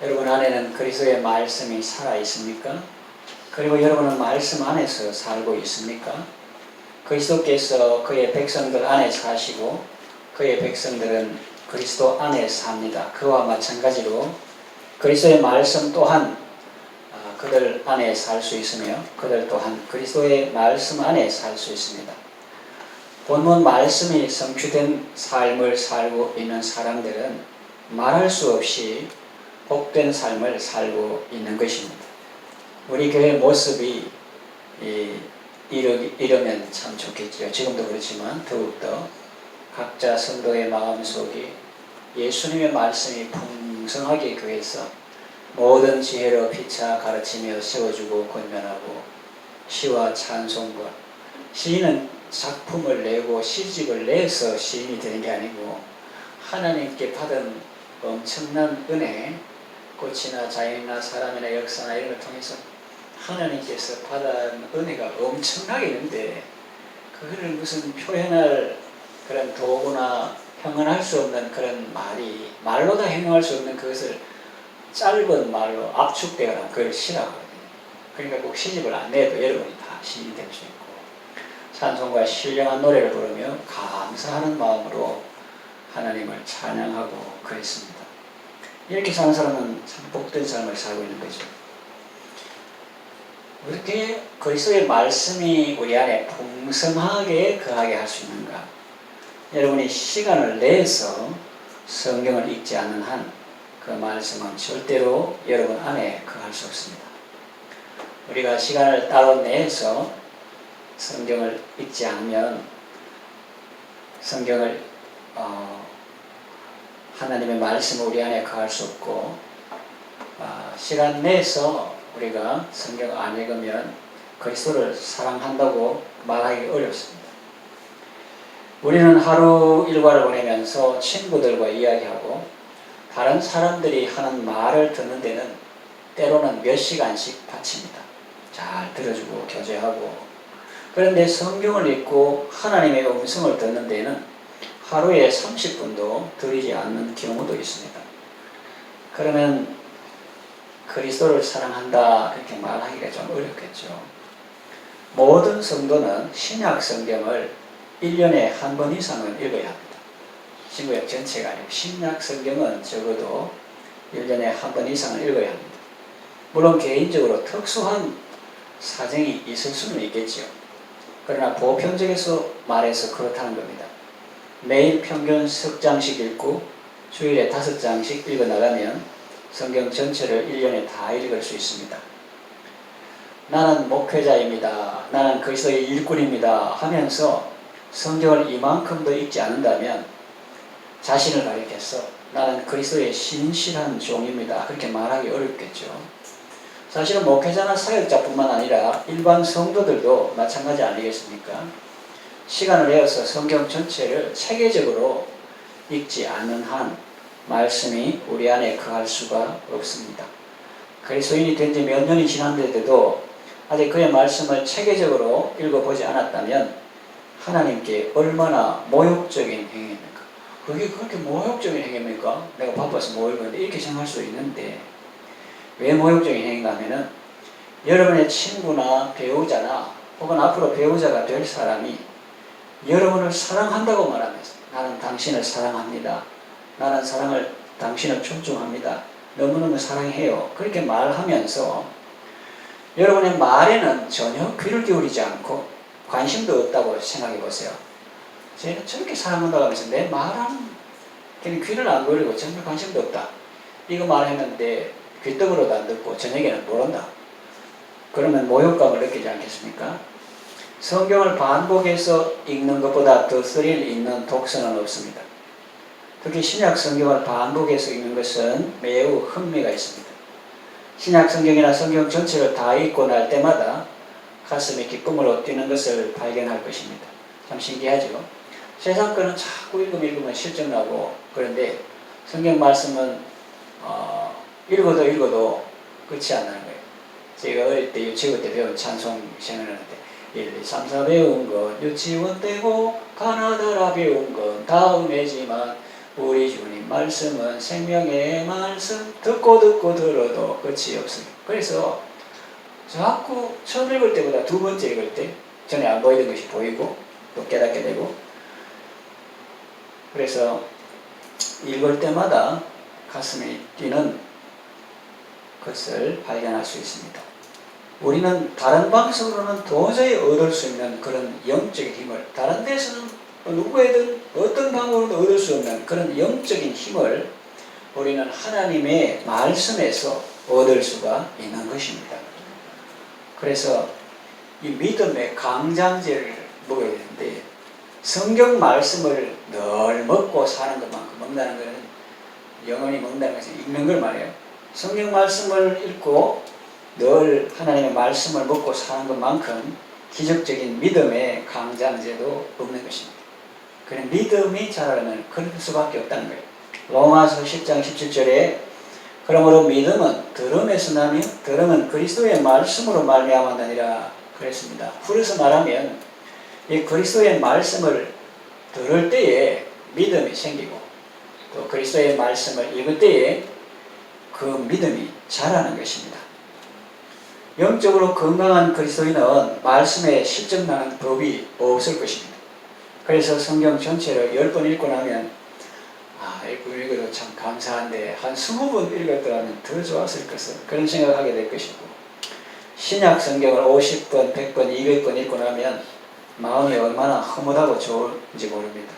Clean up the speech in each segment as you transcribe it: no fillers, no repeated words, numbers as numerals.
여러분 안에는 그리스도의 말씀이 살아 있습니까? 그리고 여러분은 말씀 안에서 살고 있습니까? 그리스도께서 그의 백성들 안에 사시고 그의 백성들은 그리스도 안에 삽니다. 그와 마찬가지로 그리스도의 말씀 또한 그들 안에 살 수 있으며 그들 또한 그리스도의 말씀 안에 살 수 있습니다. 본문 말씀이 성취된 삶을 살고 있는 사람들은 말할 수 없이 복된 삶을 살고 있는 것입니다. 우리 교회 모습이 이러면 참 좋겠죠. 지금도 그렇지만 더욱더 각자 성도의 마음속에 예수님의 말씀이 풍성하게 교회에서 모든 지혜로 피차 가르치며 세워주고 권면하고 시와 찬송과 시인은 작품을 내고 시집을 내서 시인이 되는 게 아니고 하나님께 받은 엄청난 은혜, 꽃이나 자연이나 사람이나 역사나 이런 걸 통해서 하나님께서 받은 은혜가 엄청나게 있는데 그거를 무슨 표현할 그런 도구나 형언할 수 없는 그런 말로 다 형용할 수 없는 그것을 짧은 말로 압축되거나 그걸 시라거든요. 그러니까 꼭 시집을 안 내도 여러분이 다 시인이 될 수 있고 찬송과 신령한 노래를 부르며 감사하는 마음으로 하나님을 찬양하고 그랬습니다. 이렇게 사는 사람은 참 복된 삶을 살고 있는 거죠. 어떻게 그리스도의 말씀이 우리 안에 풍성하게 거하게 할 수 있는가? 여러분이 시간을 내서 성경을 읽지 않는 한 그 말씀은 절대로 여러분 안에 거할 수 없습니다. 우리가 시간을 따로 내서 성경을 읽지 않으면 성경을 하나님의 말씀을 우리 안에 거할 수 없고 시간 내서 우리가 성경을 안 읽으면 그리스도를 사랑한다고 말하기 어렵습니다. 우리는 하루 일과를 보내면서 친구들과 이야기하고 다른 사람들이 하는 말을 듣는 데는 때로는 몇 시간씩 바칩니다. 잘 들어주고 교제하고. 그런데 성경을 읽고 하나님의 음성을 듣는 데는 하루에 30분도 들이지 않는 경우도 있습니다. 그러면 그리스도를 사랑한다 그렇게 말하기가 좀 어렵겠죠. 모든 성도는 신약 성경을 1년에 한 번 이상은 읽어야 합니다. 신구약 전체가 아니고 신약 성경은 적어도 1년에 한 번 이상은 읽어야 합니다. 물론 개인적으로 특수한 사정이 있을 수는 있겠죠. 그러나 보편적에서 말해서 그렇다는 겁니다. 매일 평균 석 장씩 읽고 주일에 5장씩 읽어나가면 성경 전체를 1년에 다 읽을 수 있습니다. 나는 목회자입니다. 나는 그리스도의 일꾼입니다. 하면서 성경을 이만큼도 읽지 않는다면 자신을 가리켜서 나는 그리스도의 신실한 종입니다. 그렇게 말하기 어렵겠죠. 사실은 목회자나 사역자뿐만 아니라 일반 성도들도 마찬가지 아니겠습니까? 시간을 내어서 성경 전체를 체계적으로 읽지 않는 한 말씀이 우리 안에 거할 수가 없습니다. 그리스도인이 된 지 몇 년이 지났는데도 아직 그의 말씀을 체계적으로 읽어보지 않았다면 하나님께 얼마나 모욕적인 행위입니까? 그게 그렇게 모욕적인 행위입니까? 내가 바빠서 못 읽었는데 이렇게 생각할 수 있는데 왜 모욕적인 행위인가 하면은 여러분의 친구나 배우자나 혹은 앞으로 배우자가 될 사람이 여러분을 사랑한다고 말하면서 나는 당신을 사랑합니다. 나는 당신을 존중합니다. 너무너무 사랑해요. 그렇게 말하면서 여러분의 말에는 전혀 귀를 기울이지 않고 관심도 없다고 생각해 보세요. 쟤는 저렇게 사랑한다고 하면서 내 말하는 걔는 귀를 안 기울이고 전혀 관심도 없다. 이거 말했는데 귀떡으로도 안 듣고 저녁에는 모른다. 그러면 모욕감을 느끼지 않겠습니까? 성경을 반복해서 읽는 것보다 더 스릴 있는 독서는 없습니다. 특히 신약 성경을 반복해서 읽는 것은 매우 흥미가 있습니다. 신약 성경이나 성경 전체를 다 읽고 날 때마다 가슴이 기쁨으로 뛰는 것을 발견할 것입니다. 참 신기하죠? 세상 거는 자꾸 읽으면 실증나고 그런데 성경 말씀은 읽어도 끝이 안 나는 거예요. 제가 어릴 때 유치원 때 배운 찬송 생각하는데 1, 2, 3, 4 배운 건 유치원 때고 가나다라 배운 건 다음에지만 우리 주님 말씀은 생명의 말씀, 듣고 듣고 들어도 끝이 없어요. 그래서 자꾸 처음 읽을 때보다 두 번째 읽을 때 전에 안 보이던 것이 보이고 또 깨닫게 되고, 그래서 읽을 때마다 가슴이 뛰는 것을 발견할 수 있습니다. 우리는 다른 방식으로는 도저히 얻을 수 있는 그런 영적인 힘을, 다른 데서는 누구에든 어떤 방법으로도 얻을 수 없는 그런 영적인 힘을 우리는 하나님의 말씀에서 얻을 수가 있는 것입니다. 그래서 이 믿음의 강장제를 먹어야 되는데, 성경 말씀을 늘 먹고 사는 것만큼, 먹는다는 것은 영원히 먹는다는 것은 읽는 걸 말해요. 성경 말씀을 읽고 늘 하나님의 말씀을 먹고 사는 것만큼 기적적인 믿음의 강장제도 없는 것입니다. 그런 믿음이 자라려면 그럴 수밖에 없다는 거예요. 로마서 10장 17절에 그러므로 믿음은 들음에서 나며 들음은 그리스도의 말씀으로 말미암았느니라 그랬습니다. 풀어서 말하면 이 그리스도의 말씀을 들을 때에 믿음이 생기고, 또 그리스도의 말씀을 읽을 때에 그 믿음이 자라는 것입니다. 영적으로 건강한 그리스도인은 말씀에 실증나는 법이 없을 것입니다. 그래서 성경 전체를 10번 읽고 나면 읽어도 참 감사한데 한 20번 읽었더라면 더 좋았을 것을, 그런 생각하게 될 것이고, 신약 성경을 50번, 100번, 200번 읽고 나면 마음이 얼마나 허무하고 좋은지 모릅니다.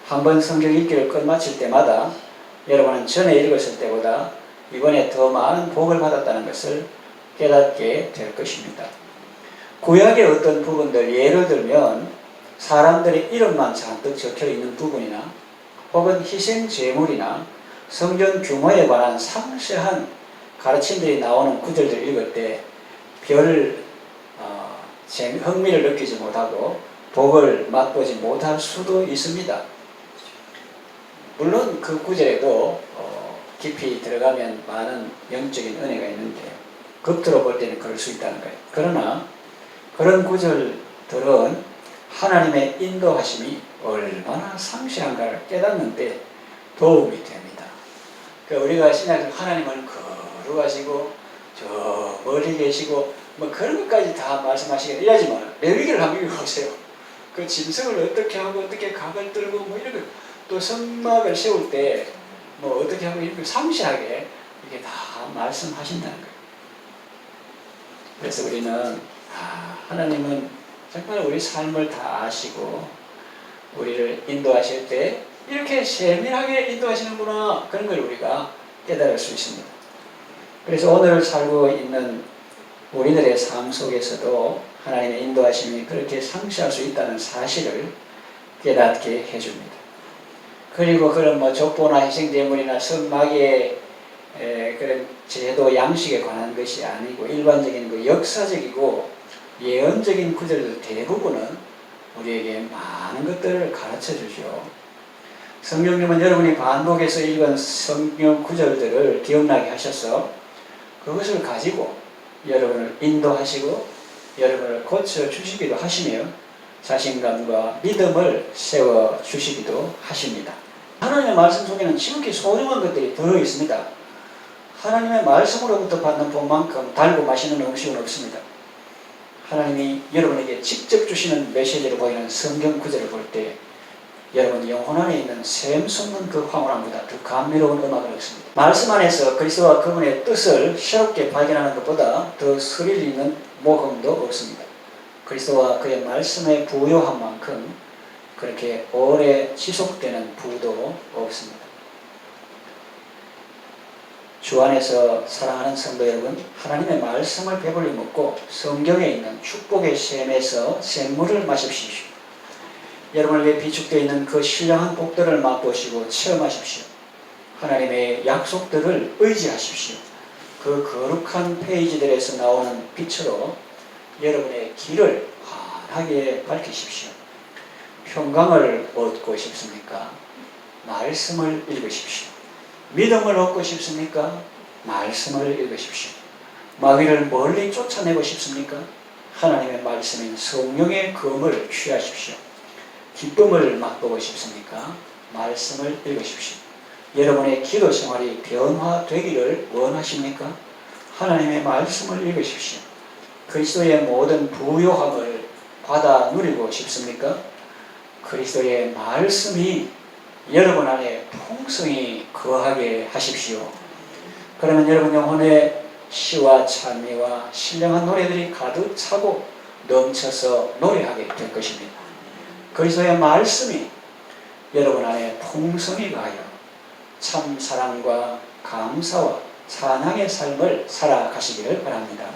한번 성경 읽기를 끝마칠 때마다 여러분은 전에 읽었을 때보다 이번에 더 많은 복을 받았다는 것을 깨닫게 될 것입니다. 구약의 어떤 부분들, 예를 들면 사람들의 이름만 잔뜩 적혀 있는 부분이나 혹은 희생 제물이나 성전 규모에 관한 상세한 가르침들이 나오는 구절들을 읽을 때 별 흥미를 느끼지 못하고 복을 맛보지 못할 수도 있습니다. 물론 그 구절에도 깊이 들어가면 많은 영적인 은혜가 있는데 겉으로 볼 때는 그럴 수 있다는 거예요. 그러나 그런 구절들은 하나님의 인도하심이 얼마나 상실한가를 깨닫는 데 도움이 됩니다. 그러니까 우리가 신약에서 하나님은 거룩하시고 저 멀리 계시고 뭐 그런 것까지 다 말씀하시긴 이러지만 레위기를 한번 읽어보세요. 그 짐승을 어떻게 하고 어떻게 각을 들고 뭐 이런 거, 또 성막을 세울 때 뭐 어떻게 하고 이렇게 상세하게 이게 다 말씀하신다는 거예요. 그래서 우리는 하나님은 정말 우리 삶을 다 아시고 우리를 인도하실 때 이렇게 세밀하게 인도하시는구나, 그런 걸 우리가 깨달을 수 있습니다. 그래서 오늘 살고 있는 우리들의 삶 속에서도 하나님의 인도하심이 그렇게 상시할 수 있다는 사실을 깨닫게 해줍니다. 그리고 그런 뭐 족보나 희생제물이나 성막의 그런 제도 양식에 관한 것이 아니고 일반적인 그 역사적이고 예언적인 구절들 대부분은 우리에게 많은 것들을 가르쳐 주죠. 성령님은 여러분이 반복해서 읽은 성경 구절들을 기억나게 하셔서 그것을 가지고 여러분을 인도하시고 여러분을 고쳐주시기도 하시며 자신감과 믿음을 세워주시기도 하십니다. 하나님의 말씀 속에는 지극히 소중한 것들이 들어있습니다. 하나님의 말씀으로부터 받는 복만큼 달고 맛있는 음식은 없습니다. 하나님이 여러분에게 직접 주시는 메시지로 보이는 성경 구절을 볼 때 여러분 영혼 안에 있는 샘 솟는 그 황홀함보다 더 감미로운 음악을 얻습니다. 말씀 안에서 그리스도와 그분의 뜻을 새롭게 발견하는 것보다 더 스릴 있는 모험도 없습니다. 그리스도와 그의 말씀에 부요한 만큼 그렇게 오래 지속되는 부도 없습니다. 주 안에서 사랑하는 성도 여러분, 하나님의 말씀을 배불리 먹고 성경에 있는 축복의 샘에서 샘물을 마십시오. 여러분을 위해 비축되어 있는 그 신령한 복들을 맛보시고 체험하십시오. 하나님의 약속들을 의지하십시오. 그 거룩한 페이지들에서 나오는 빛으로 여러분의 길을 환하게 밝히십시오. 평강을 얻고 싶습니까? 말씀을 읽으십시오. 믿음을 얻고 싶습니까? 말씀을 읽으십시오. 마귀를 멀리 쫓아내고 싶습니까? 하나님의 말씀인 성령의 검을 취하십시오. 기쁨을 맛보고 싶습니까? 말씀을 읽으십시오. 여러분의 기도 생활이 변화되기를 원하십니까? 하나님의 말씀을 읽으십시오. 그리스도의 모든 부요함을 받아 누리고 싶습니까? 그리스도의 말씀이 여러분 안에 풍성히 거하게 하십시오. 그러면 여러분 영혼에 시와 찬미와 신령한 노래들이 가득 차고 넘쳐서 노래하게 될 것입니다. 그리스도의 말씀이 여러분 안에 풍성히 가하여 참 사랑과 감사와 찬양의 삶을 살아가시기를 바랍니다.